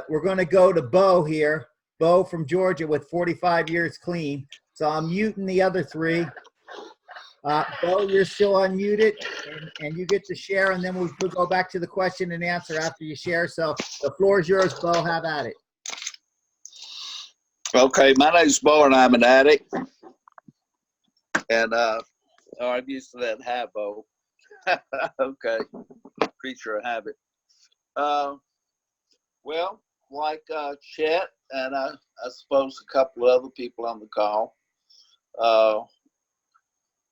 we're going to go to Bo here. Bo from Georgia with 45 years clean. So I'm muting the other three. Bo, you're still unmuted, and you get to share, and then we'll go back to the question and answer after you share. So the floor is yours, Bo. Have at it. Okay, my name's Bo, and I'm an addict. And I'm used to that. Hi, Bo. Okay, creature of habit. Well, like Chet and I suppose a couple of other people on the call,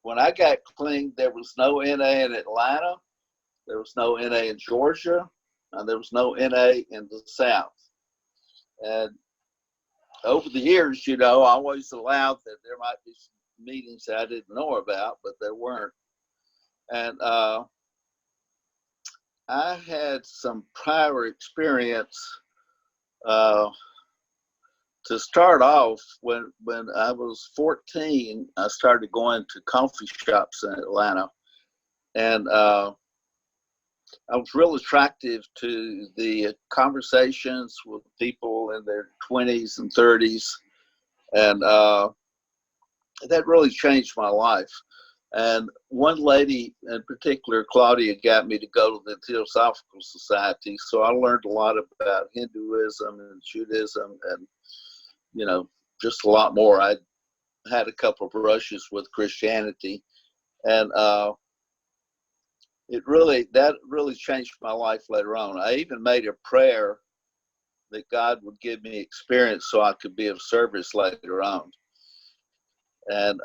when I got clean, there was no NA in Atlanta, there was no NA in Georgia, and there was no NA in the South. And over the years, you know, I always allowed that there might be some meetings that I didn't know about, but there weren't. And I had some prior experience. To start off, when I was 14, I started going to coffee shops in Atlanta, and I was real attractive to the conversations with people in their 20s and 30s, and that really changed my life. And one lady in particular, Claudia, got me to go to the Theosophical Society, so I learned a lot about Hinduism and Judaism and, you know, just a lot more. I had a couple of brushes with Christianity, and that really changed my life later on. I even made a prayer that God would give me experience so I could be of service later on. And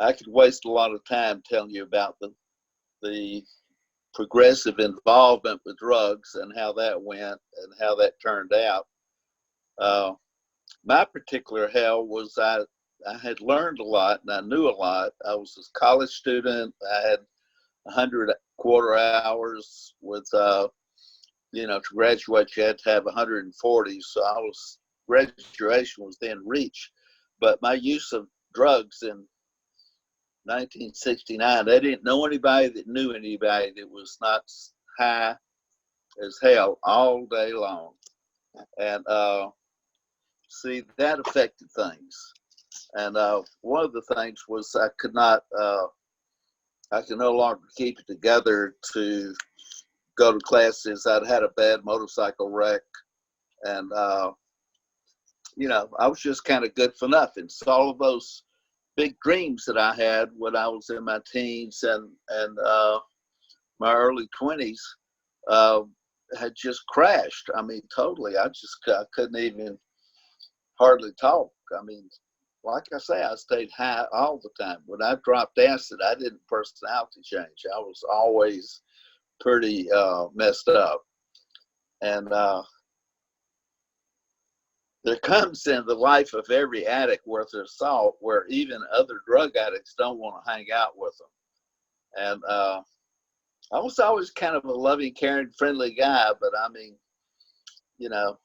I could waste a lot of time telling you about the progressive involvement with drugs and how that went and how that turned out. My particular hell was I had learned a lot and I knew a lot. I was a college student. I had 100 quarter hours with, you know, to graduate you had to have 140. So graduation was then reached. But my use of drugs in 1969, they didn't know anybody that knew anybody that was not high as hell all day long. And see, that affected things. And one of the things was I could no longer keep it together to go to classes. I'd had a bad motorcycle wreck, and you know, I was just kind of good for nothing. So all of those big dreams that I had when I was in my teens and my early 20s had just crashed. I mean, totally. I couldn't even hardly talk. I mean, like I say, I stayed high all the time. When I dropped acid, I didn't personality change. I was always pretty messed up. And there comes in the life of every addict worth their salt where even other drug addicts don't want to hang out with them. And I was always kind of a loving, caring, friendly guy, but I mean, you know,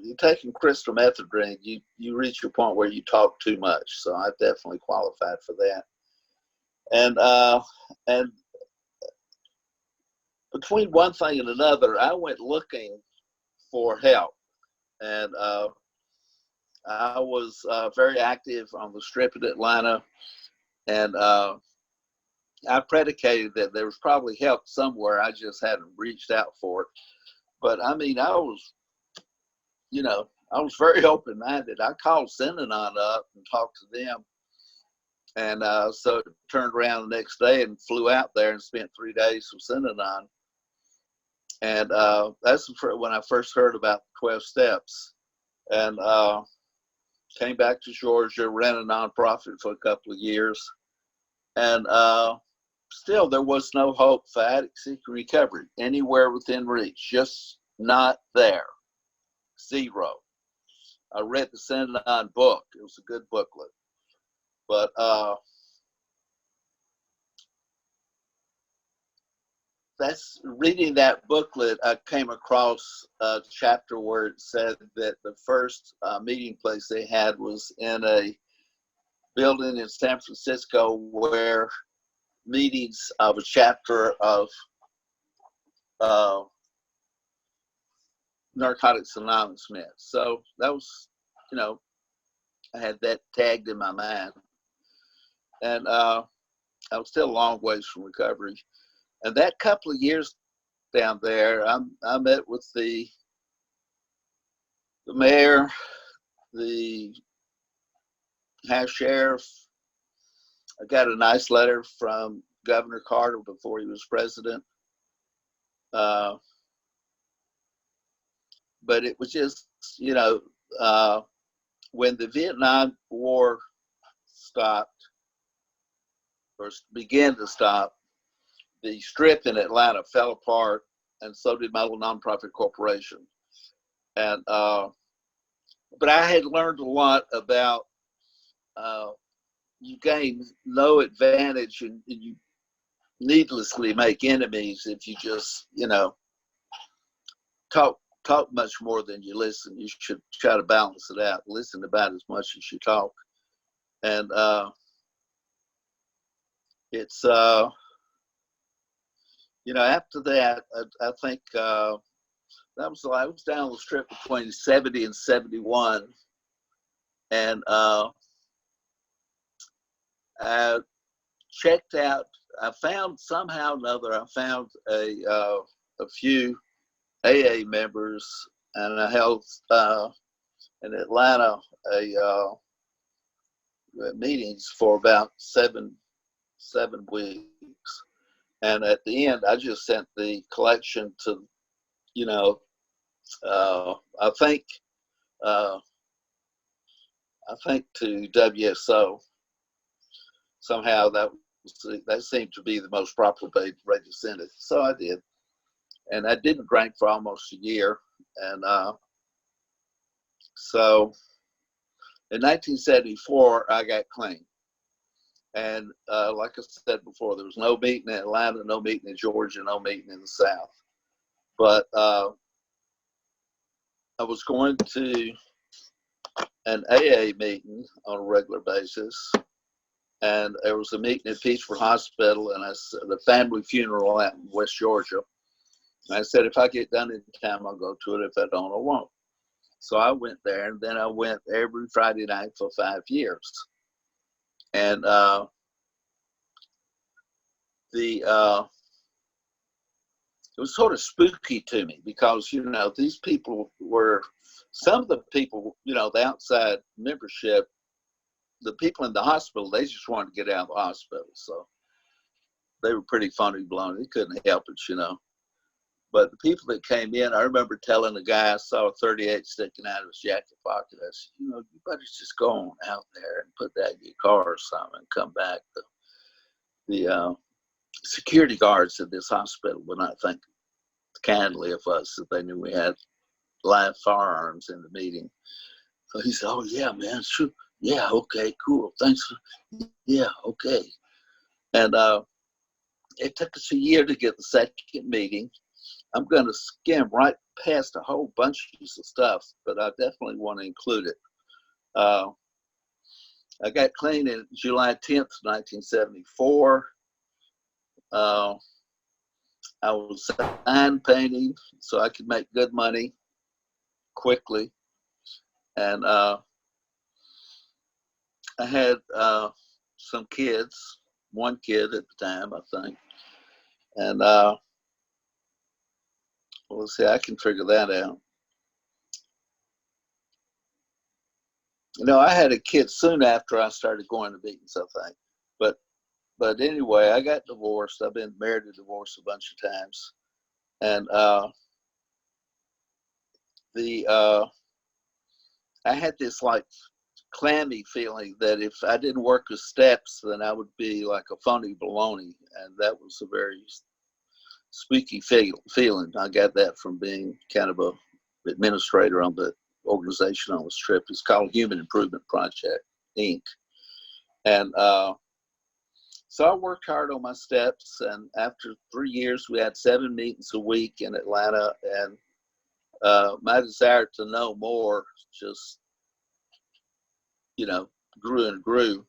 you're taking crystal methadone, you reach your point where you talk too much. So I definitely qualified for that. And between one thing and another, I went looking for help. And I was very active on the Strip in Atlanta. And I predicated that there was probably help somewhere. I just hadn't reached out for it. But I mean, I was very open-minded. I called Synanon up and talked to them. And so turned around the next day and flew out there and spent 3 days with Synanon. And that's when I first heard about 12 steps. And came back to Georgia, ran a nonprofit for a couple of years. And still, there was no hope for addict seeking recovery anywhere within reach, just not there. Zero. I read the Synanon book. It was a good booklet. But that's reading that booklet, I came across a chapter where it said that the first meeting place they had was in a building in San Francisco where meetings of a chapter of Narcotics Anonymous meant. So that was, you know, I had that tagged in my mind. And I was still a long ways from recovery. And that couple of years down there, I met with the mayor, the high sheriff. I got a nice letter from Governor Carter before he was president. But it was just, you know, when the Vietnam War stopped, or began to stop, the strip in Atlanta fell apart, and so did my little nonprofit corporation. And but I had learned a lot about you gain no advantage, and you needlessly make enemies if you just, you know, talk much more than you listen. You should try to balance it out. Listen about as much as you talk. And it's you know, after that, I think that was, I was down the strip between 70 and 71, and I checked out. I found somehow or another. I found a few AA members, and I held in Atlanta a meetings for about seven weeks. And at the end, I just sent the collection to, you know, I think to WSO. Somehow that seemed to be the most proper way to send it. So I did, and I didn't drink for almost a year. And so in 1974, I got clean. And like I said before, there was no meeting in Atlanta, no meeting in Georgia, no meeting in the South. But I was going to an AA meeting on a regular basis, and there was a meeting at Peachford Hospital, and the family funeral out in West Georgia. And I said, if I get done in time, I'll go to it. If I don't, I won't. So I went there, and then I went every Friday night for 5 years. And it was sort of spooky to me because, you know, these people were, some of the people, you know, the outside membership, the people in the hospital, they just wanted to get out of the hospital. So they were pretty funny blown. They couldn't help it, you know. But the people that came in, I remember telling the guy, I saw a 38 sticking out of his jacket pocket. I said, you know, you better just go on out there and put that in your car or something and come back. The security guards at this hospital would not think kindly of us if they knew we had live firearms in the meeting. So he said, oh, yeah, man, sure. Yeah, okay, cool. Thanks. Yeah, okay. And it took us a year to get the second meeting. I'm going to skim right past a whole bunch of stuff, but I definitely want to include it. I got clean in July 10th, 1974. I was sign painting so I could make good money quickly. And I had some kids, one kid at the time, I think. And let's see, I can figure that out. You know, I had a kid soon after I started going to meetings, I think. But anyway, I got divorced. I've been married and divorced a bunch of times. And I had this like clammy feeling that if I didn't work the steps, then I would be like a phony baloney. And that was a very spooky feeling. I got that from being kind of a administrator on the organization on the strip. It's called Human Improvement Project, Inc. And so I worked hard on my steps, and after 3 years, we had 7 meetings a week in Atlanta, and my desire to know more just, you know, grew and grew.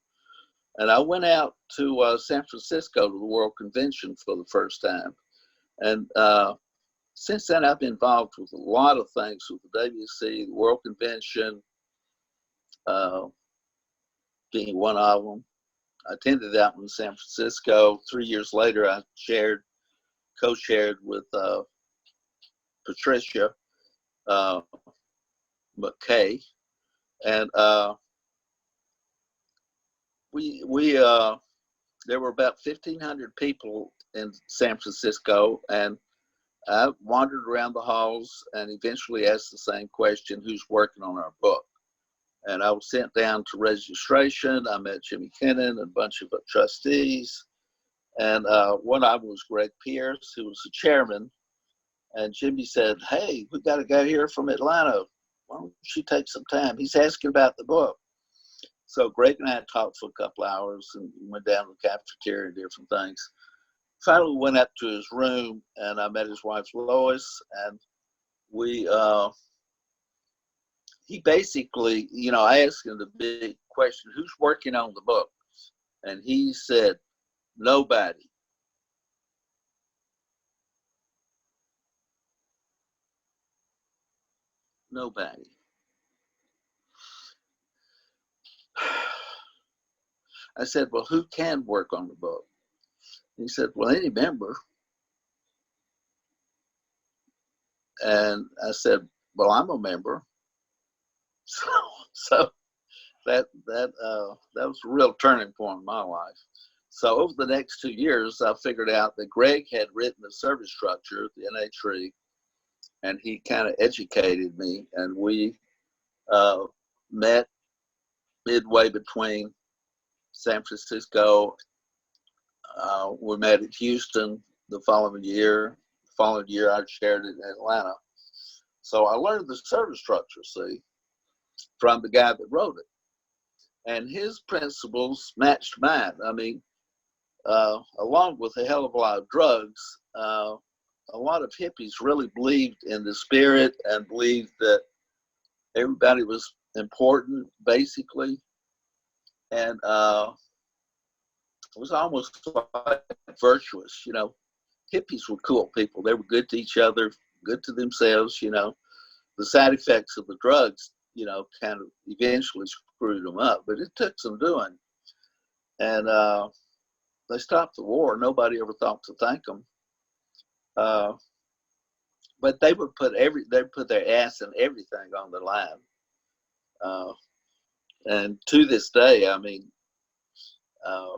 And I went out to San Francisco to the World Convention for the first time. And since then, I've been involved with a lot of things with the WC, the World Convention, being one of them. I attended that one in San Francisco. 3 years later, I co-chaired with Patricia McKay, and there were about 1,500 people in San Francisco, and I wandered around the halls and eventually asked the same question: who's working on our book? And I was sent down to registration. I met Jimmy Kennan and a bunch of trustees. And one of them was Greg Pierce, who was the chairman. And Jimmy said, "Hey, we got a guy here from Atlanta. Why don't you take some time? He's asking about the book." So Greg and I talked for a couple hours and went down to the cafeteria and different things. Finally went up to his room and I met his wife, Lois, and he basically, I asked him the big question: who's working on the book? And he said, nobody. Nobody. I said, well, who can work on the book? He said, well, any member. And I said, well, I'm a member. So that was a real turning point in my life. So over the next 2 years, I figured out that Greg had written the service structure, the NA3, and he kind of educated me. And we met midway between San Francisco. We met at Houston the following year. The following year, I shared it in Atlanta. So I learned the service structure, from the guy that wrote it. And his principles matched mine. I mean, along with a hell of a lot of drugs, a lot of hippies really believed in the spirit and believed that everybody was important, basically. And it was almost like virtuous, Hippies were cool people. They were good to each other, good to themselves, The side effects of the drugs, kind of eventually screwed them up, but it took some doing. And they stopped the war. Nobody ever thought to thank them. But they would put their ass and everything on the line. And to this day, I mean, I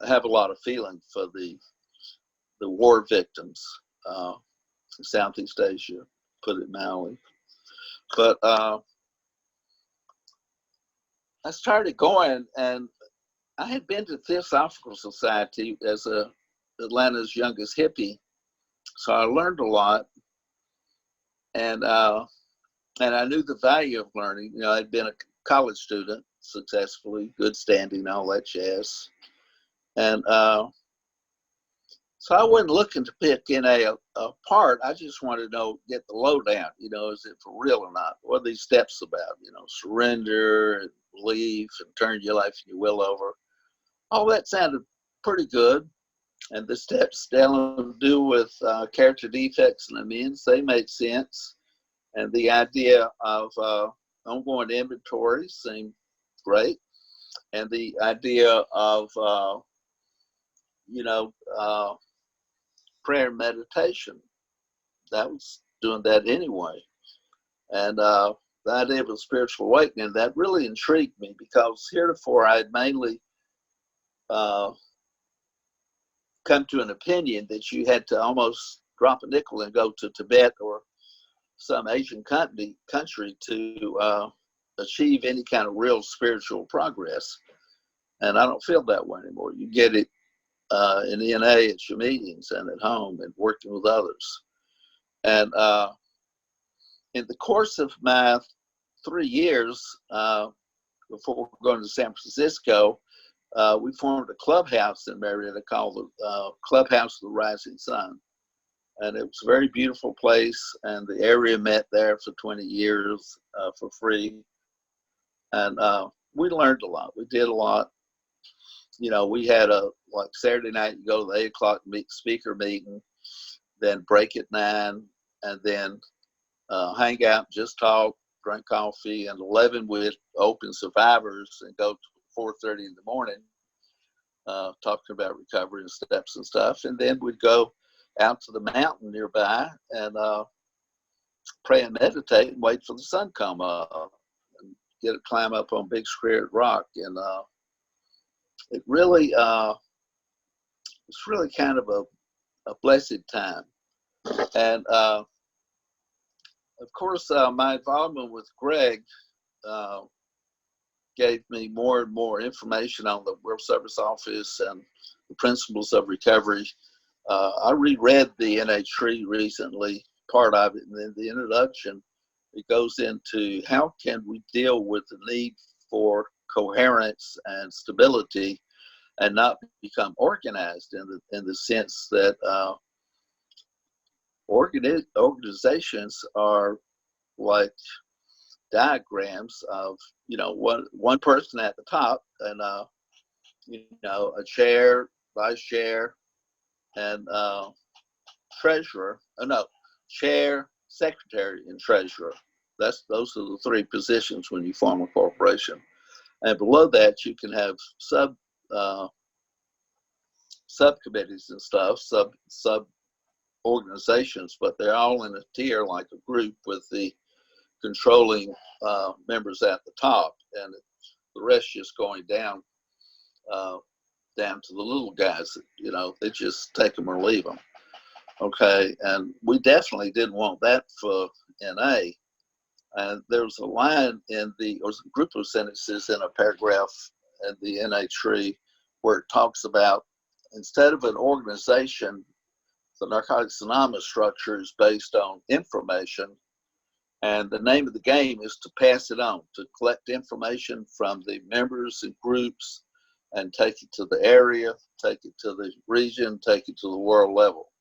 have a lot of feeling for the war victims in Southeast Asia, put it mildly. But I started going, and I had been to Theosophical Society as Atlanta's youngest hippie, so I learned a lot, and I knew the value of learning. I'd been a college student successfully, good standing, all that jazz, and so I wasn't looking to pick NA apart. I just wanted to get the lowdown. Is it for real or not? What are these steps about? Surrender and belief and turn your life and your will over. All that sounded pretty good. And the steps dealing to do with character defects and amends, they made sense. And the idea of ongoing inventory seemed great. And the idea of, prayer and meditation, that was doing that anyway. And the idea of a spiritual awakening, that really intrigued me, because heretofore I had mainly come to an opinion that you had to almost drop a nickel and go to Tibet or some Asian country to achieve any kind of real spiritual progress. And I don't feel that way anymore. You get it in NA at your meetings and at home and working with others. And in the course of my 3 years before going to San Francisco, we formed a clubhouse in Marietta called the Clubhouse of the Rising Sun. And it was a very beautiful place, and the area met there for 20 years for free. And we learned a lot. We did a lot. We had like Saturday night, you go to the 8 o'clock speaker meeting, then break at 9, and then hang out, just talk, drink coffee, and 11 with open survivors and go to 4:30 in the morning, talking about recovery and steps and stuff. And then we'd go out to the mountain nearby and pray and meditate and wait for the sun come up and get a climb up on Big Square Rock. And it really, it's really kind of a blessed time. And of course, my involvement with Greg gave me more and more information on the World Service Office and the principles of recovery. I reread the NH3 recently, part of it, and then the introduction, it goes into how can we deal with the need for coherence and stability and not become organized in the sense that organizations are like diagrams of, one person at the top and, a chair, vice chair, and treasurer. Chair, secretary, and treasurer. Those are the three positions when you form a corporation. And below that, you can have subcommittees and stuff, sub organizations, but they're all in a tier like a group with the controlling members at the top, and the rest just going down to the little guys. They just take them or leave them. Okay, and we definitely didn't want that for NA. And there was a line or a group of sentences in a paragraph in the NA tree where it talks about, instead of an organization, the Narcotics Anonymous structure is based on information, and the name of the game is to pass it on, to collect information from the members and groups and take it to the area, take it to the region, take it to the world level,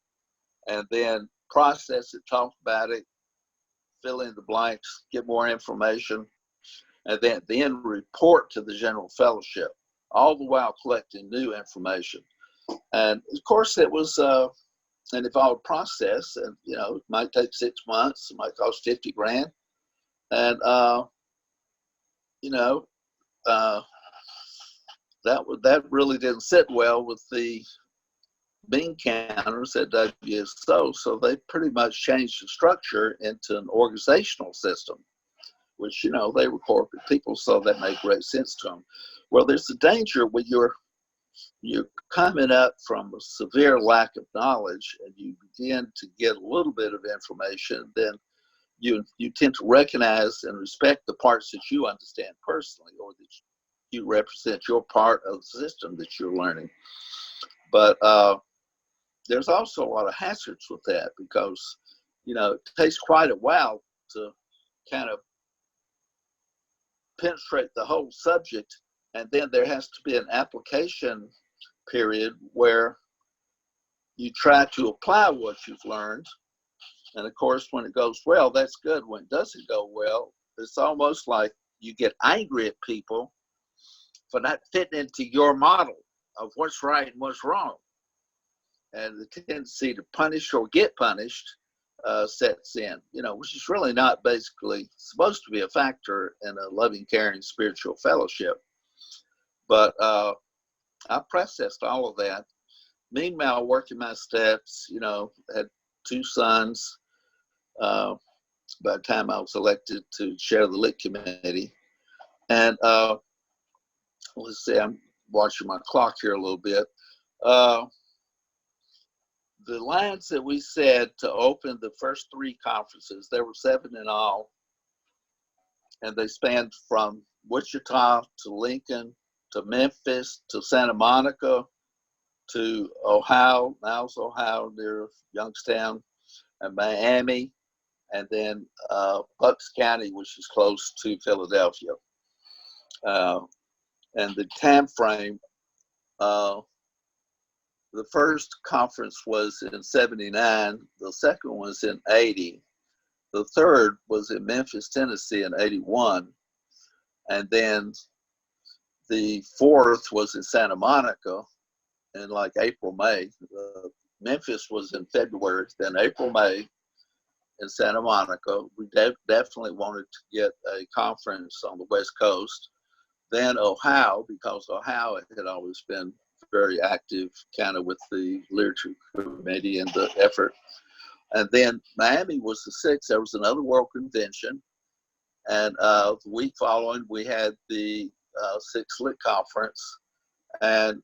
and then process it, talk about it, fill in the blanks, get more information, and then report to the general fellowship, all the while collecting new information. And of course, it was an evolved process, and it might take 6 months, it might cost $50,000, and that really didn't sit well with the bean counters at WSO, so they pretty much changed the structure into an organizational system, which they were corporate people, so that made great sense to them. Well, there's a danger when you're coming up from a severe lack of knowledge and you begin to get a little bit of information, then you tend to recognize and respect the parts that you understand personally, or that you represent your part of the system that you're learning. But there's also a lot of hazards with that, because it takes quite a while to kind of penetrate the whole subject, and then there has to be an application period where you try to apply what you've learned. And of course, when it goes well, that's good. When it doesn't go well, it's almost like you get angry at people for not fitting into your model of what's right and what's wrong. And the tendency to punish or get punished sets in, which is really not basically supposed to be a factor in a loving, caring, spiritual fellowship. But I processed all of that. Meanwhile, working my steps, had 2 sons. By the time I was elected to chair the lit committee. And let's see, I'm watching my clock here a little bit. The lines that we said to open the first 3 conferences, there were 7 in all, and they spanned from Wichita to Lincoln to Memphis to Santa Monica to Ohio, Niles, Ohio, near Youngstown, and Miami, and then Bucks County, which is close to Philadelphia. And the time frame, the first conference was in 79, the second was in 80, the third was in Memphis, Tennessee in 81, and then the fourth was in Santa Monica in like April, May. Memphis was in February, then April, May, in Santa Monica. We definitely wanted to get a conference on the West Coast. Then Ohio, because Ohio had always been very active kind of with the literature committee and the effort. And then Miami was the sixth. There was another world convention. And the week following, we had the Six Lit Conference. And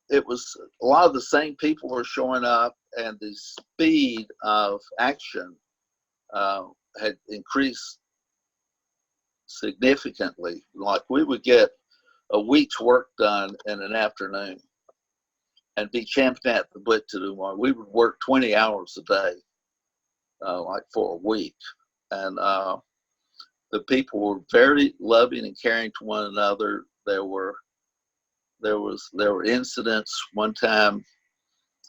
it was a lot of the same people were showing up, and the speed of action had increased significantly. Like we would get a week's work done in an afternoon and be champion at the Blit to do more. We would work 20 hours a day, like for a week. And the people were very loving and caring to one another. There were incidents. One time,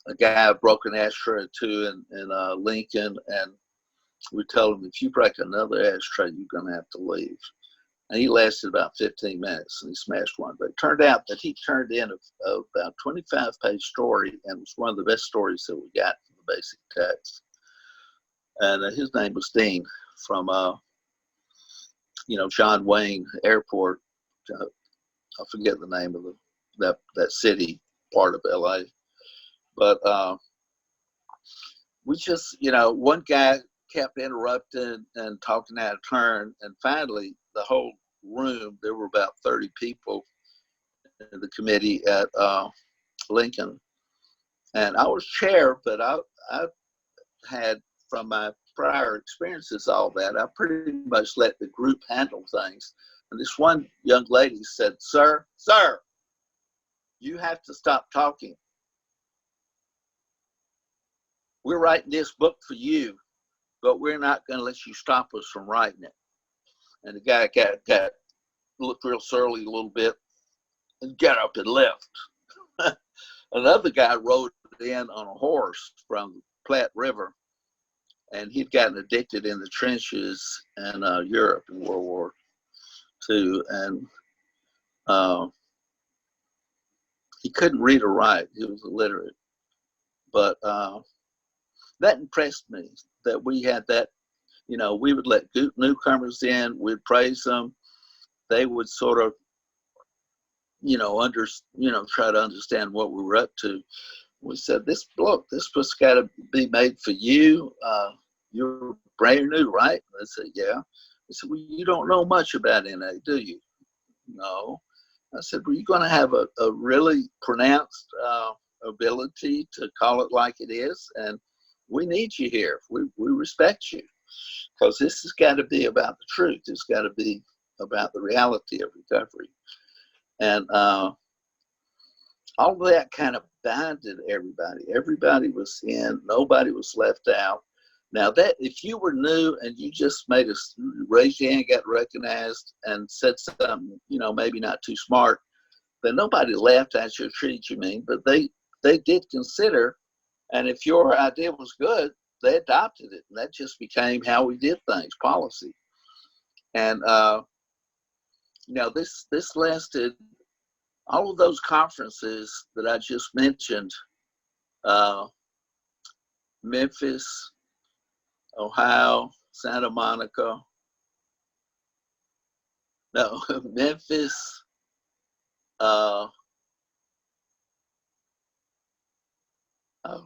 a guy broke an ashtray too in Lincoln, and we told him, if you break another ashtray, you're going to have to leave. And he lasted about 15 minutes, and he smashed one. But it turned out that he turned in a about 25-page story, and it was one of the best stories that we got from the basic text. And his name was Dean from, John Wayne Airport. I forget the name of that city part of LA. But we just, one guy kept interrupting and talking out of turn, and finally the whole room, there were about 30 people in the committee at Lincoln, and I was chair, but I had, from my prior experiences, all that, I pretty much let the group handle things. And this one young lady said, sir, you have to stop talking. We're writing this book for you, but we're not going to let you stop us from writing it. And the guy got looked real surly a little bit and got up and left. Another guy rode in on a horse from the Platte River, and he'd gotten addicted in the trenches in Europe in World War II, and he couldn't read or write. He was illiterate. But that impressed me, that we had that. We would let newcomers in, we'd praise them. They would sort of, try to understand what we were up to. We said, this book's got to be made for you. You're brand new, right? They said, yeah. I said, well, you don't know much about NA, do you? No. I said, well, you're going to have a really pronounced ability to call it like it is, and we need you here. We respect you, because this has got to be about the truth. It's got to be about the reality of recovery. And all of that kind of bonded everybody. Everybody was in, nobody was left out. Now, that if you were new and you just raised your hand, got recognized, and said something, maybe not too smart, then nobody laughed at you or treated you mean, but they did consider, and if your idea was good, they adopted it, and that just became how we did things, policy. And this lasted, all of those conferences that I just mentioned, Memphis, Ohio, Santa Monica, Memphis, oh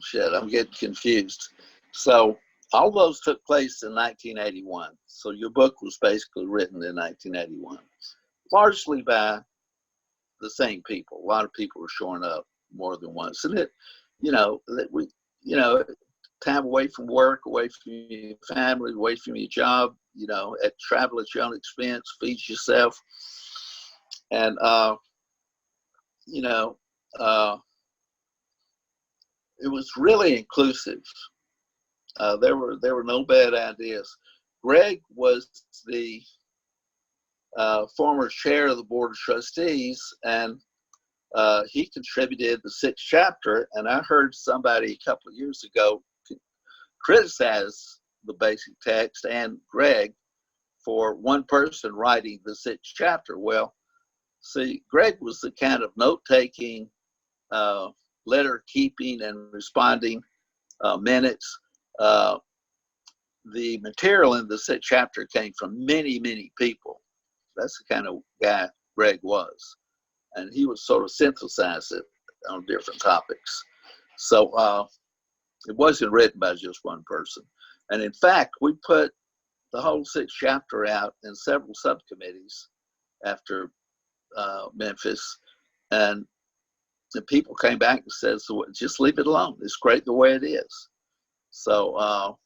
shit, I'm getting confused. So all those took place in 1981. So your book was basically written in 1981, largely by the same people. A lot of people were showing up more than once. And time away from work, away from your family, away from your job, travel at your own expense, feed yourself. And, it was really inclusive. There were no bad ideas. Greg was the former chair of the board of trustees, and he contributed the sixth chapter. And I heard somebody a couple of years ago criticize the basic text and Greg for one person writing the sixth chapter. Well, see, Greg was the kind of note-taking, letter-keeping and responding minutes. the material in the sixth chapter came from many, many people. That's the kind of guy Greg was. And he would sort of synthesize it on different topics. So it wasn't written by just one person. And in fact, we put the whole sixth chapter out in several subcommittees after Memphis. And the people came back and said, so just leave it alone. It's great the way it is. So,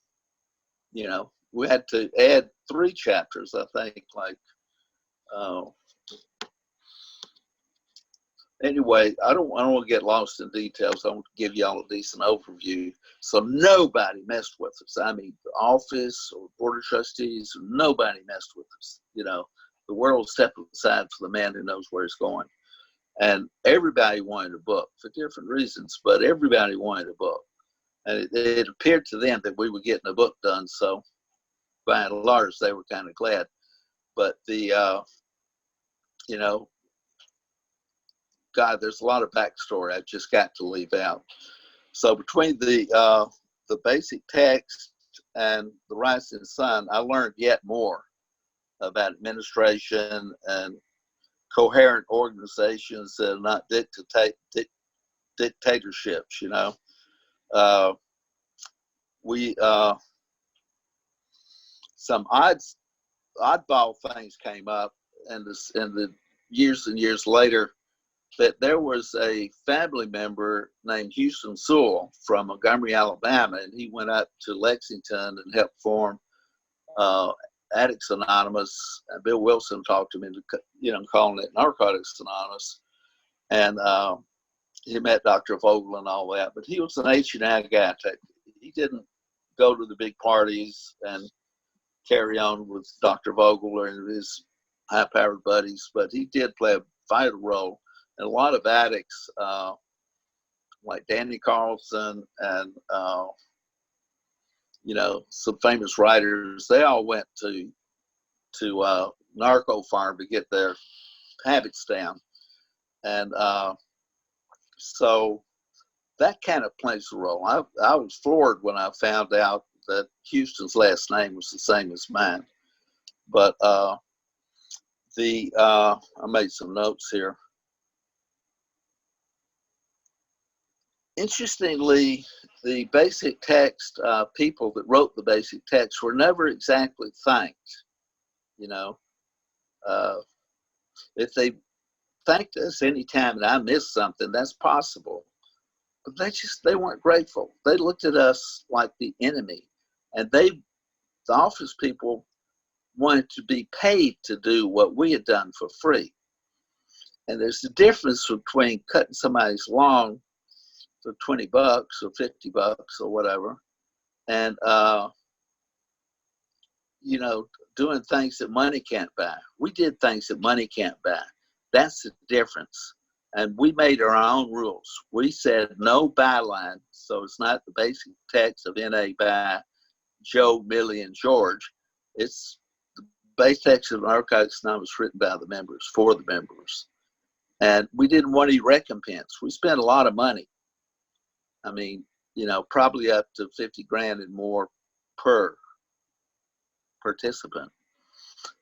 you know, we had to add 3 chapters, I think, like, anyway, I don't want to get lost in details. I want to give y'all a decent overview. So nobody messed with us. I mean, the office or board of trustees, nobody messed with us. You know, the world stepped aside for the man who knows where it's going. And everybody wanted a book for different reasons, but everybody wanted a book. And it appeared to them that we were getting a book done. So by and large, they were kind of glad. But the, you know, God, there's a lot of backstory I've just got to leave out. So between the basic text and the Rising Sun, I learned yet more about administration and coherent organizations that are not dictatorships. You know, some oddball things came up, and the years and years later, that there was a family member named Houston Sewell from Montgomery, Alabama, and he went up to Lexington and helped form Addicts Anonymous. And Bill Wilson talked him into, you know, calling it Narcotics Anonymous. And he met Dr. Vogel and all that, but he was an H&I guy. He didn't go to the big parties and carry on with Dr. Vogel or his high-powered buddies, but he did play a vital role. And a lot of addicts, like Danny Carlson and, you know, some famous writers, they all went to Narco Farm to get their habits down. And so that kind of plays a role. I was floored when I found out that Houston's last name was the same as mine. But I made some notes here. Interestingly, the basic text people that wrote the basic text were never exactly thanked. You know, if they thanked us anytime that I missed something, that's possible. But they weren't grateful. They looked at us like the enemy, and the office people wanted to be paid to do what we had done for free. And there's a difference between cutting somebody's lawn for $20 or $50 or whatever, and you know, doing things that money can't buy. We did things that money can't buy. That's the difference. And we made our own rules. We said no byline, so it's not the basic text of NA by Joe, Millie, and George. It's the basic text of Narcotics Anonymous written by the members, for the members. And we didn't want any recompense. We spent a lot of money. I mean, you know, probably up to 50 grand and more per participant.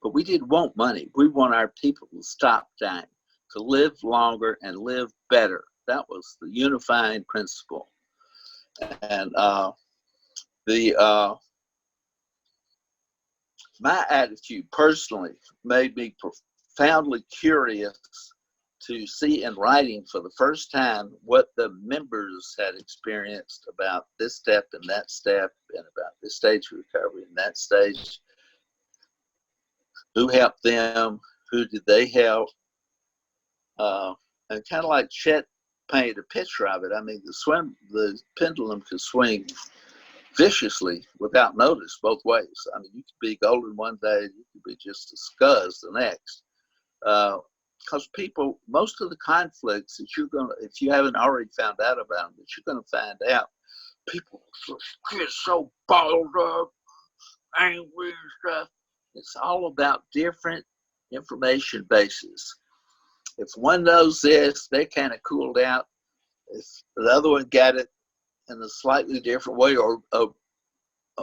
But we didn't want money. We want our people to stop dying, to live longer and live better. That was the unifying principle. And my attitude personally made me profoundly curious to see in writing for the first time what the members had experienced about this step and that step, and about this stage of recovery and that stage. Who helped them? Who did they help? And kind of like Chet painted a picture of it. I mean, the pendulum could swing viciously without notice both ways. I mean, you could be golden one day, you could be just a scuzz the next. Because people, most of the conflicts that if you haven't already found out about them, that you're going to find out, people get so balled up, angry and stuff. It's all about different information bases. If one knows this, they kind of cooled out. If the other one got it in a slightly different way, or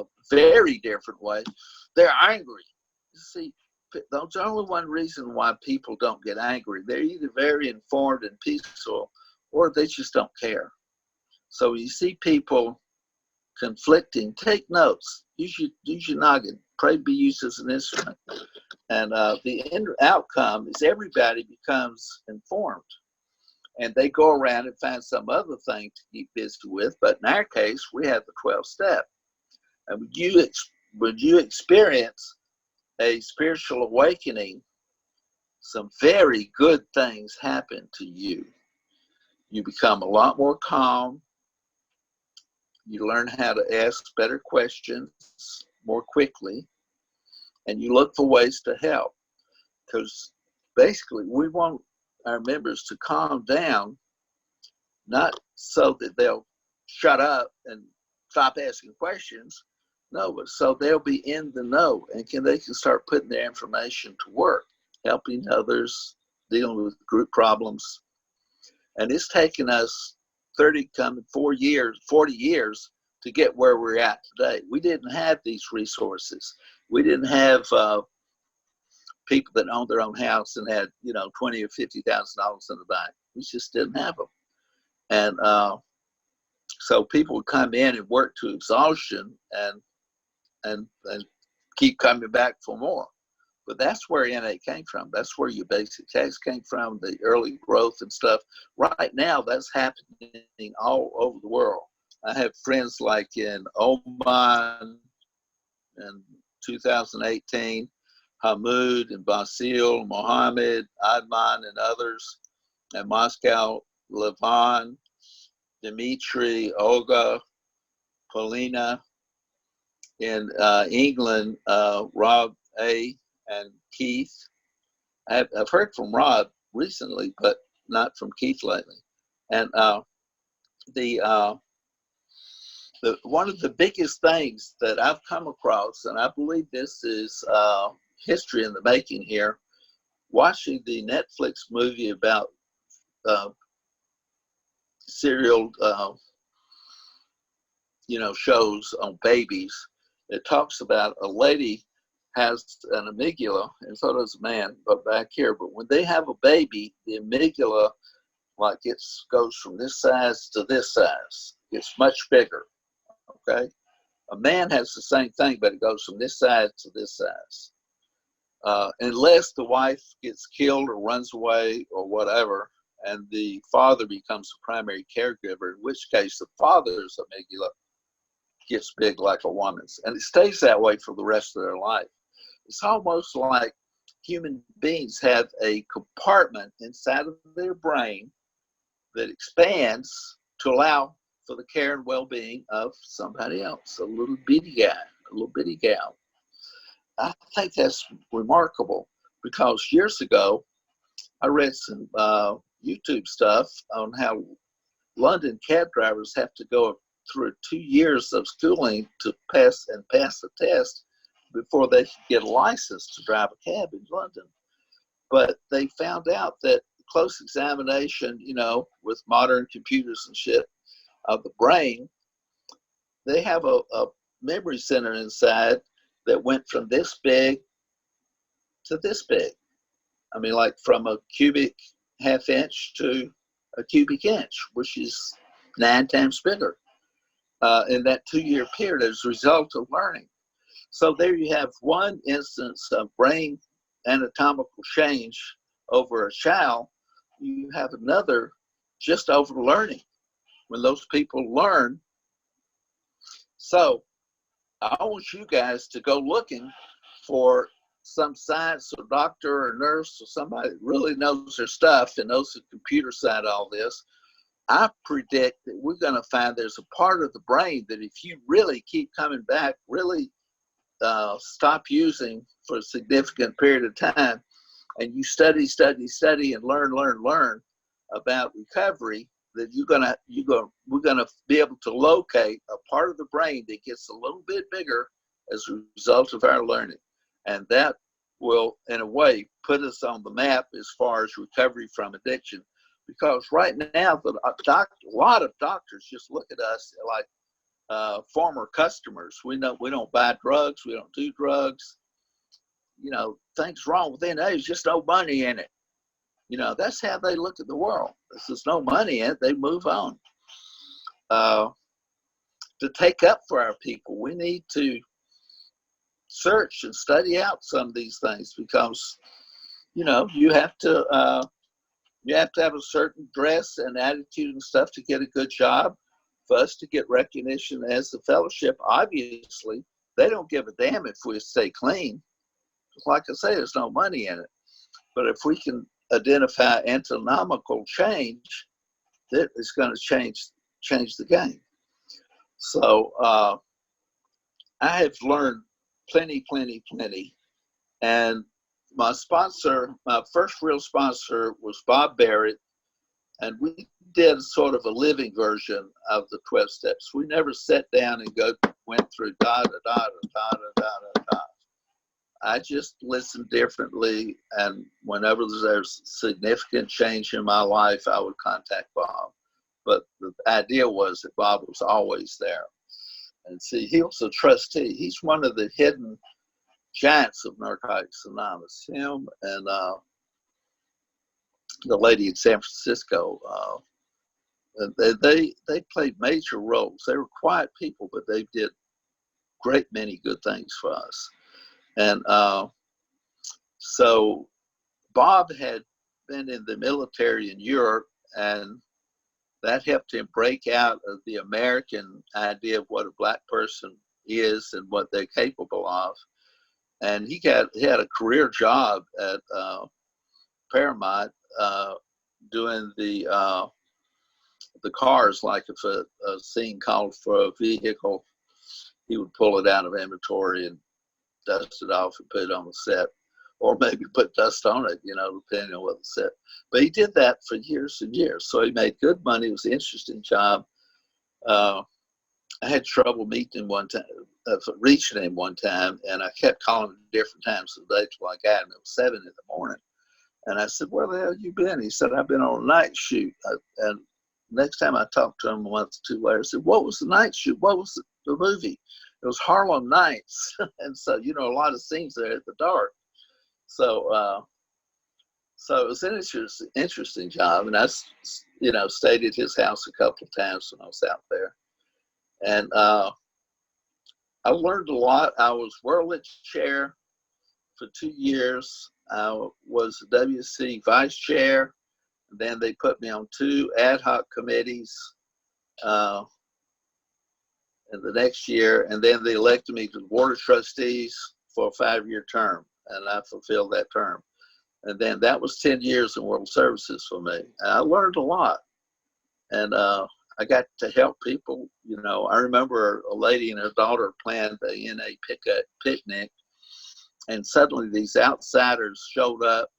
a very different way. They're angry. You see, that's only one reason why people don't get angry. They're either very informed and peaceful, or they just don't care. So you see people conflicting, take notes. Use your noggin. Pray be used as an instrument. And the end outcome is everybody becomes informed. And they go around and find some other thing to keep busy with. But in our case, we have the 12-step. And when you experience a spiritual awakening, some very good things happen to you. You become a lot more calm. You learn how to ask better questions more quickly. And you look for ways to help. Because basically, we want our members to calm down, not so that they'll shut up and stop asking questions. No, but so they'll be in the know and they can start putting their information to work, helping others, dealing with group problems. And it's taken us 40 years to get where we're at today. We didn't have these resources. We didn't have people that owned their own house and had, $20,000 or $50,000 in the bank. We just didn't have them. And so people would come in and work to exhaustion and keep coming back for more. But that's where NA came from. That's where your basic text came from, the early growth and stuff. Right now, that's happening all over the world. I have friends like in Oman in 2018, Hamoud and Basil, Mohammed, Adman, and others, and Moscow, Levon, Dimitri, Olga, Paulina, in England, Rob A. and Keith. I've heard from Rob recently, but not from Keith lately. And one of the biggest things that I've come across, and I believe this is history in the making here, watching the Netflix movie about serial, shows on babies. It talks about a lady has an amygdala, and so does a man, but back here. But when they have a baby, the amygdala, goes from this size to this size. It's much bigger. Okay, a man has the same thing, but it goes from this size to this size. Unless the wife gets killed or runs away or whatever, and the father becomes the primary caregiver, in which case the father's amygdala gets big like a woman's, and it stays that way for the rest of their life. It's almost like human beings have a compartment inside of their brain that expands to allow for the care and well-being of somebody else, a little bitty guy, a little bitty gal. I think that's remarkable because years ago, I read some YouTube stuff on how London cab drivers have to go through 2 years of schooling to pass the test before they could get a license to drive a cab in London. But they found out that close examination, with modern computers and shit of the brain, they have a memory center inside that went from this big to this big. I mean, like from a cubic half inch to a cubic inch, which is 9 times bigger in that 2-year period as a result of learning. So there you have one instance of brain anatomical change over a child. You have another just over learning when those people learn. So I want you guys to go looking for some science or doctor or nurse or somebody that really knows their stuff and knows the computer side of all this. I predict that we're going to find there's a part of the brain that if you really keep coming back, really stop using for a significant period of time, and you study and learn about recovery, that we're gonna be able to locate a part of the brain that gets a little bit bigger as a result of our learning, and that will, in a way, put us on the map as far as recovery from addiction. Because right now, a lot of doctors just look at us like former customers. We know we don't buy drugs. We don't do drugs. You know, things wrong with NA. There's just no money in it. You know, that's how they look at the world. There's no money in it. They move on. To take up for our people, we need to search and study out some of these things, because, you know, you have to have a certain dress and attitude and stuff to get a good job. For us to get recognition as the fellowship, obviously, they don't give a damn if we stay clean. Like I say, there's no money in it. But if we can identify antinomical change, that is going to change the game. So I have learned plenty. And my sponsor, my first real sponsor, was Bob Barrett. And we did sort of a living version of the 12 steps. We never sat down and went through da da da da da da da da. I just listened differently, and whenever there's significant change in my life, I would contact Bob. But the idea was that Bob was always there. And see, he was a trustee. He's one of the hidden giants of Narcotics Anonymous. Him and the lady in San Francisco. They played major roles. They were quiet people, but they did great many good things for us. And so Bob had been in the military in Europe, and that helped him break out of the American idea of what a black person is and what they're capable of. And he had a career job at Paramount doing the cars. Like if a scene called for a vehicle, he would pull it out of inventory and dust it off and put it on the set, or maybe put dust on it, you know, depending on what the set. But he did that for years and years. So he made good money. It was an interesting job. I had trouble meeting him one time, reaching him one time, and I kept calling him different times of the day till I got him. It was 7 in the morning. And I said, "Where the hell you been?" He said, "I've been on a night shoot." And next time I talked to him a month or two later, I said, "What was the night shoot? What was the movie?" It was Harlem Nights. And so, you know, a lot of scenes there at the dark. So, so it was an interesting job. And I, you know, stayed at his house a couple of times when I was out there. And I learned a lot. I was Whirlwitz chair for 2 years. I was the WC vice chair. And then they put me on 2 ad hoc committees in the next year. And then they elected me to the board of trustees for a 5-year term. And I fulfilled that term. And then that was 10 years in world services for me. And I learned a lot. And I got to help people. You know, I remember a lady and her daughter planned a NA picnic. And suddenly these outsiders showed up.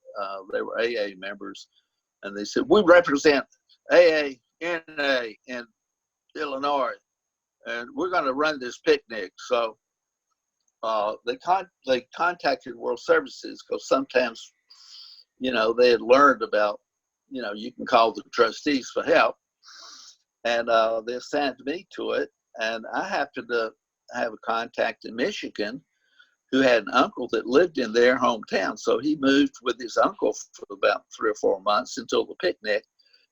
They were AA members. And they said, "We represent AA, NA in Illinois, and we're going to run this picnic." So they contacted World Services, because sometimes, you know, they had learned about, you know, you can call the trustees for help. And they assigned me to it. And I happened to have a contact in Michigan who had an uncle that lived in their hometown. So he moved with his uncle for about 3 or 4 months until the picnic,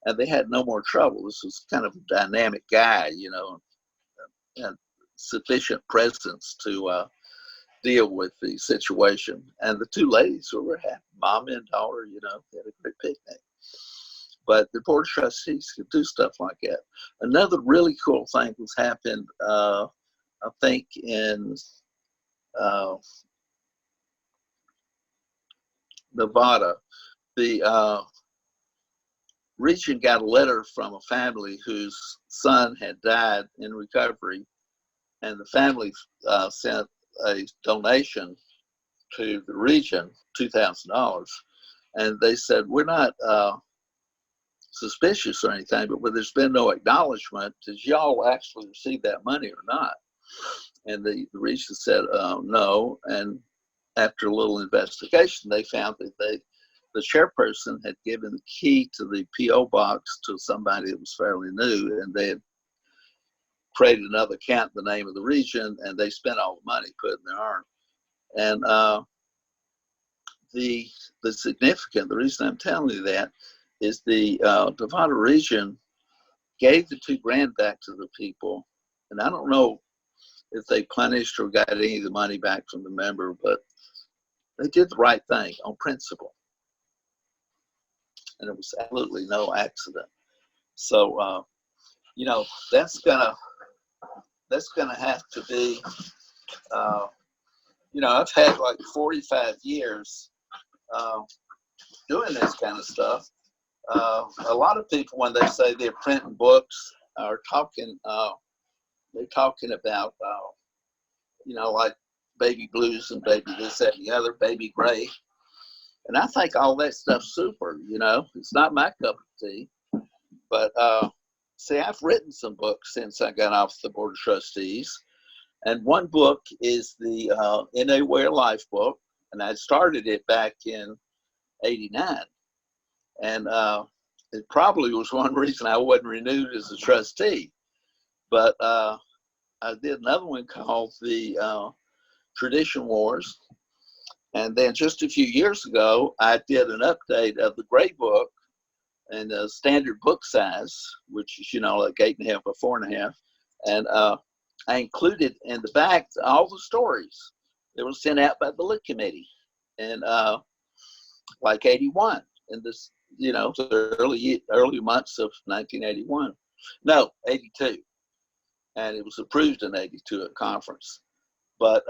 and they had no more trouble. This was kind of a dynamic guy, you know, and sufficient presence to deal with the situation. And the 2 ladies were happy, mom and daughter, you know, they had a great picnic. But the board of trustees could do stuff like that. Another really cool thing was happened, I think in Nevada. The region got a letter from a family whose son had died in recovery, and the family sent a donation to the region, $2,000. And they said, "We're not suspicious or anything, but there's been no acknowledgement. Did y'all actually receive that money or not?" And the region said, "No." And after a little investigation, they found that the chairperson had given the key to the P.O. box to somebody that was fairly new, and they had created another account, the name of the region, and they spent all the money putting their arm. And the reason I'm telling you that is the Nevada region gave the $2,000 back to the people, and I don't know if they punished or got any of the money back from the member, but they did the right thing on principle, and it was absolutely no accident. So you know, that's gonna have to be. You know, I've had like 45 years doing this kind of stuff. A lot of people, when they say they're printing books, are talking. They're talking about, you know, like baby blues and baby this, that, and the other, baby gray. And I think all that stuff's super. You know, it's not my cup of tea. But see, I've written some books since I got off the board of trustees. And one book is the NA Way of Life book, and I started it back in '89. And it probably was one reason I wasn't renewed as a trustee. But I did another one called the Tradition Wars. And then just a few years ago, I did an update of the gray book and the standard book size, which is, you know, like 8.5 by 4.5. And I included in the back all the stories that were sent out by the Lit Committee in like '81, in this, you know, the early months of 1981. No, '82, and it was approved in '82 at conference. But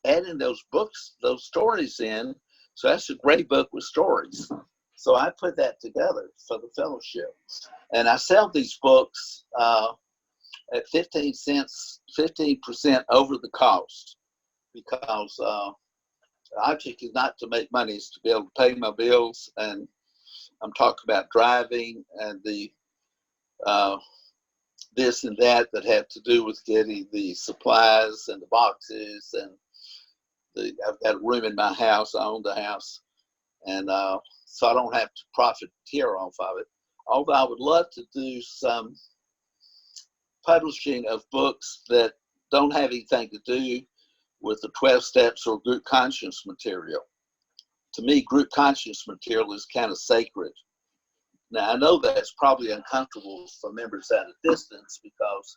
adding those books, those stories in, so that's a great book with stories. So I put that together for the fellowship, and I sell these books at 15 cents, 15% over the cost, because the object is not to make money, it's to be able to pay my bills. And I'm talking about driving and the this and that have to do with getting the supplies and the boxes, and I've got a room in my house, I own the house, and so I don't have to profiteer off of it. Although I would love to do some publishing of books that don't have anything to do with the 12 steps or group conscience material. To me, group conscience material is kind of sacred. Now, I know that's probably uncomfortable for members at a distance, because,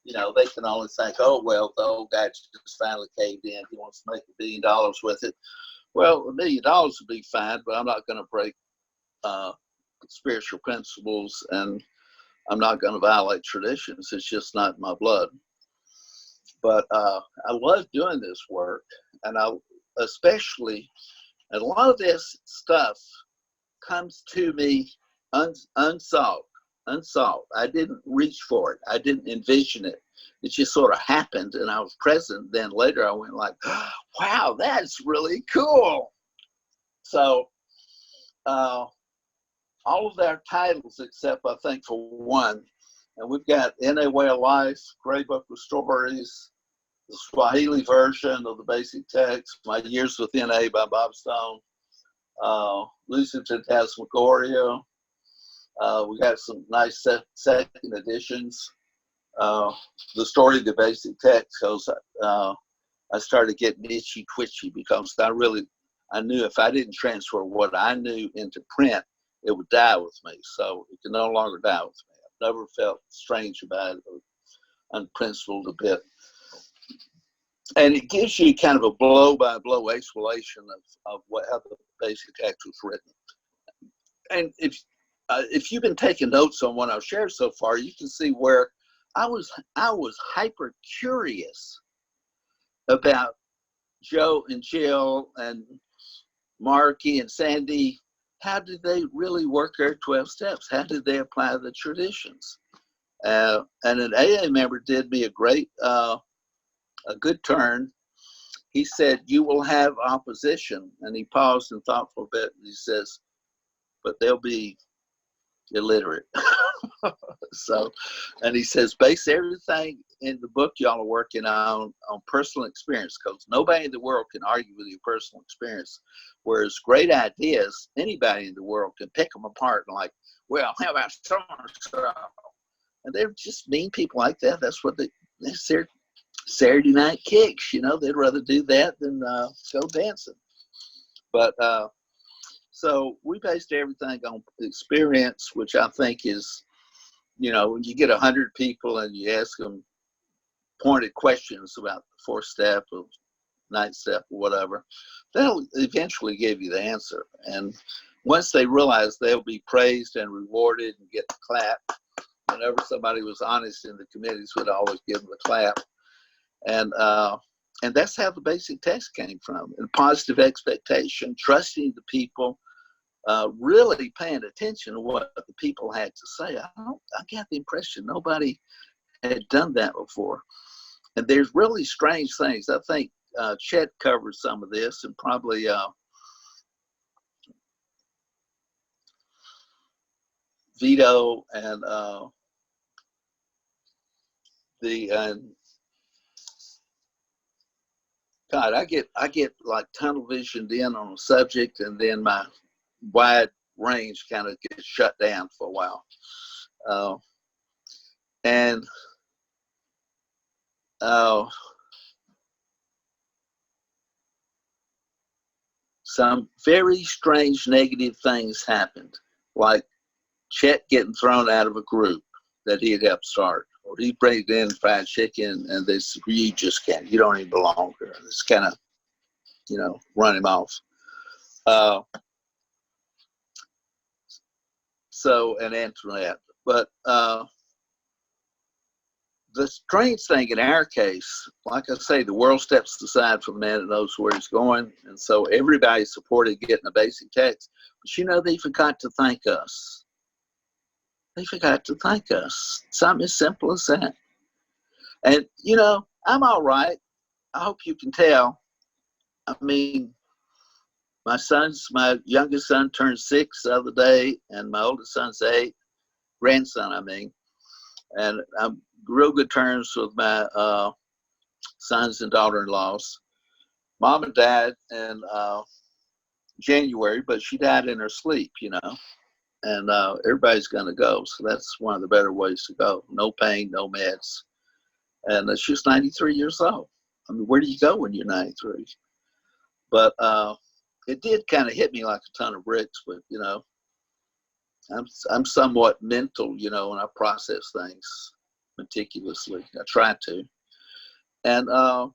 you know, they can only think, oh, well, the old guy just finally caved in. He wants to make $1 billion with it. Well, $1 million would be fine, but I'm not going to break spiritual principles, and I'm not going to violate traditions. It's just not in my blood. But I love doing this work, and especially, and a lot of this stuff comes to me unsolved. I didn't reach for it. I didn't envision it. It just sort of happened, and I was present. Then later I went like, wow, that's really cool. So all of their titles, except I think for one, and we've got NA Way of Life, Gray Book of Stories, the Swahili version of the basic text, My Years with NA by Bob Stone, Lucid Phantasmagoria. We got some nice second editions. The story of the basic text, because I started getting itchy twitchy, because I knew if I didn't transfer what I knew into print, it would die with me. So it can no longer die with me. I've never felt strange about it or unprincipled a bit. And it gives you kind of a blow-by-blow explanation of how the basic text was written. And if you've been taking notes on what I've shared so far, you can see where I was hyper curious about Joe and Jill and Marky and Sandy. How did they really work their 12 steps? How did they apply the traditions? And an AA member did me a good turn. He said, you will have opposition. And he paused and thought for a bit, and he says, but they'll be illiterate. So, and he says, base everything in the book y'all are working on personal experience, because nobody in the world can argue with your personal experience. Whereas great ideas, anybody in the world can pick them apart and like, well, how about so-and-so? And they're just mean people like that. That's what that's their Saturday night kicks. You know, they'd rather do that than go dancing. But so we based everything on experience, which I think is, you know, when you get 100 people and you ask them pointed questions about the fourth step of ninth step or whatever, they'll eventually give you the answer. And once they realize they'll be praised and rewarded and get the clap, whenever somebody was honest in the committees, would always give them the clap. And that's how the basic test came from. And positive expectation, trusting the people, really paying attention to what the people had to say. I got the impression nobody had done that before. And there's really strange things. I think Chet covered some of this, and probably Vito and God, I get like tunnel visioned in on a subject, and then my wide range kind of gets shut down for a while. And some very strange negative things happened, like Chet getting thrown out of a group that he had helped start. Or he brought in fried chicken, and they said, you just can't, you don't even belong here. It's kind of, you know, run him off. So, and Antoinette. But the strange thing in our case, like I say, the world steps aside from the man that knows where he's going. And so everybody supported getting a basic text. But you know, they forgot to thank us. They forgot to thank us. Something as simple as that. And, you know, I'm all right. I hope you can tell. I mean, my youngest son turned 6 the other day, and my oldest son's 8, grandson, I mean. And I'm real good terms with my sons and daughter-in-laws. Mom and died in January, but she died in her sleep, you know. And everybody's going to go. So that's one of the better ways to go. No pain, no meds. And she was 93 years old. I mean, where do you go when you're 93? But it did kind of hit me like a ton of bricks. But, you know, I'm somewhat mental, you know, when I process things meticulously. I try to. And I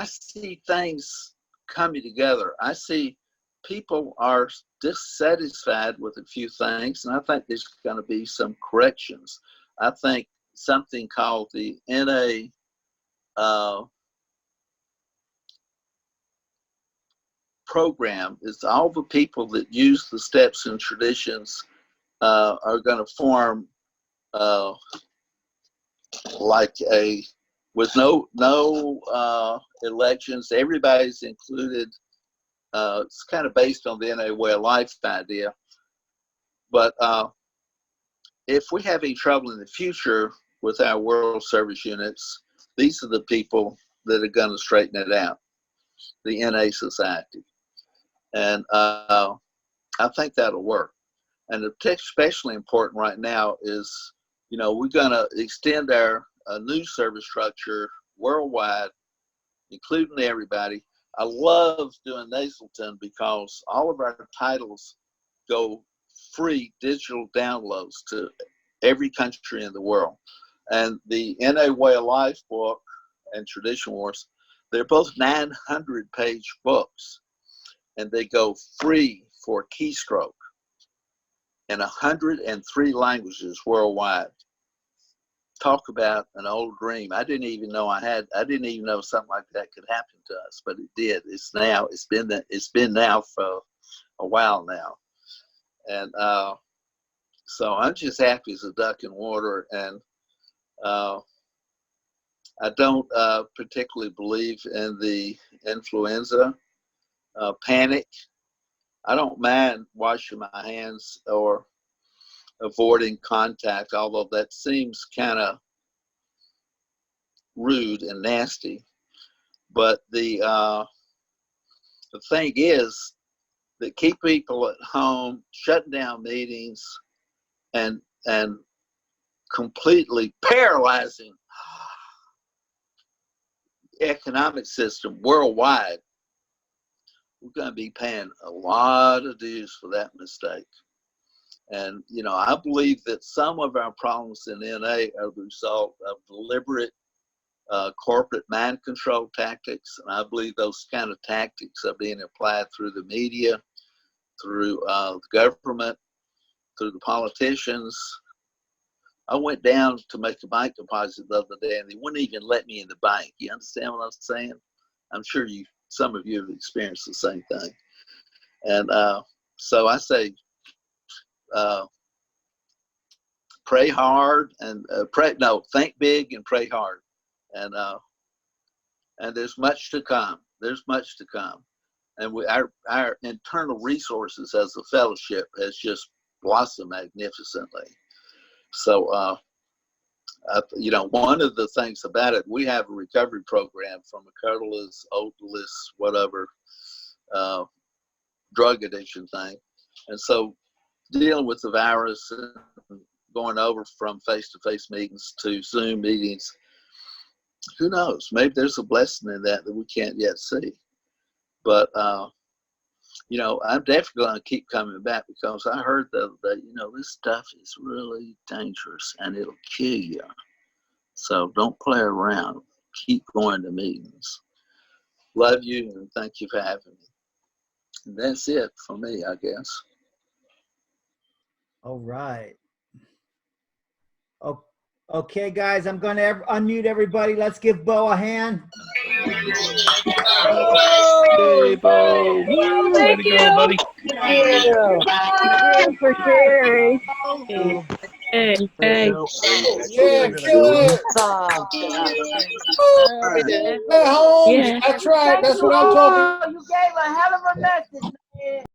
see things coming together. I see people are dissatisfied with a few things, and I think there's going to be some corrections. I think something called the NA program is all the people that use the steps and traditions are going to form like with no elections. Everybody's included. It's kind of based on the NA way of life idea. But if we have any trouble in the future with our World Service units, these are the people that are going to straighten it out, the NA Society. And I think that'll work. And especially important right now is, you know, we're going to extend our new service structure worldwide, including everybody. I love doing Naselton because all of our titles go free digital downloads to every country in the world. And the NA Way of Life book and Tradition Wars, they're both 900-page books, and they go free for keystroke in 103 languages worldwide. Talk about an old dream. I didn't even know something like that could happen to us, but it did. It's been now for a while now. And so I'm just happy as a duck in water. And I don't particularly believe in the influenza panic. I don't mind washing my hands or avoiding contact, although that seems kind of rude and nasty. But the thing is that keep people at home, shutting down meetings, and completely paralyzing economic system worldwide, we're going to be paying a lot of dues for that mistake. And, you know, I believe that some of our problems in NA are the result of deliberate corporate mind control tactics. And I believe those kind of tactics are being applied through the media, through the government, through the politicians. I went down to make a bank deposit the other day and they wouldn't even let me in the bank. You understand what I'm saying? I'm sure some of you have experienced the same thing. And so I say, pray hard and think big and pray hard. And there's much to come. There's much to come. And our internal resources as a fellowship has just blossomed magnificently. So, you know, one of the things about it, we have a recovery program from a colorless, odorless, whatever, drug addiction thing. And so dealing with the virus and going over from face-to-face meetings to Zoom meetings, who knows? Maybe there's a blessing in that we can't yet see. But, you know, I'm definitely going to keep coming back because I heard that, you know, this stuff is really dangerous and it'll kill you. So don't play around. Keep going to meetings. Love you and thank you for having me. And that's it for me, I guess. All right. Oh, okay, guys, I'm going to unmute everybody. Let's give Bo a hand. Hey, Bo. Woo, Way to go, buddy. Thank you. Thank you for sharing. Hey, hey. Yeah, kill it. Hey, Holmes. Yeah. That's right. That's what I'm talking about. You gave a hell of a message, man.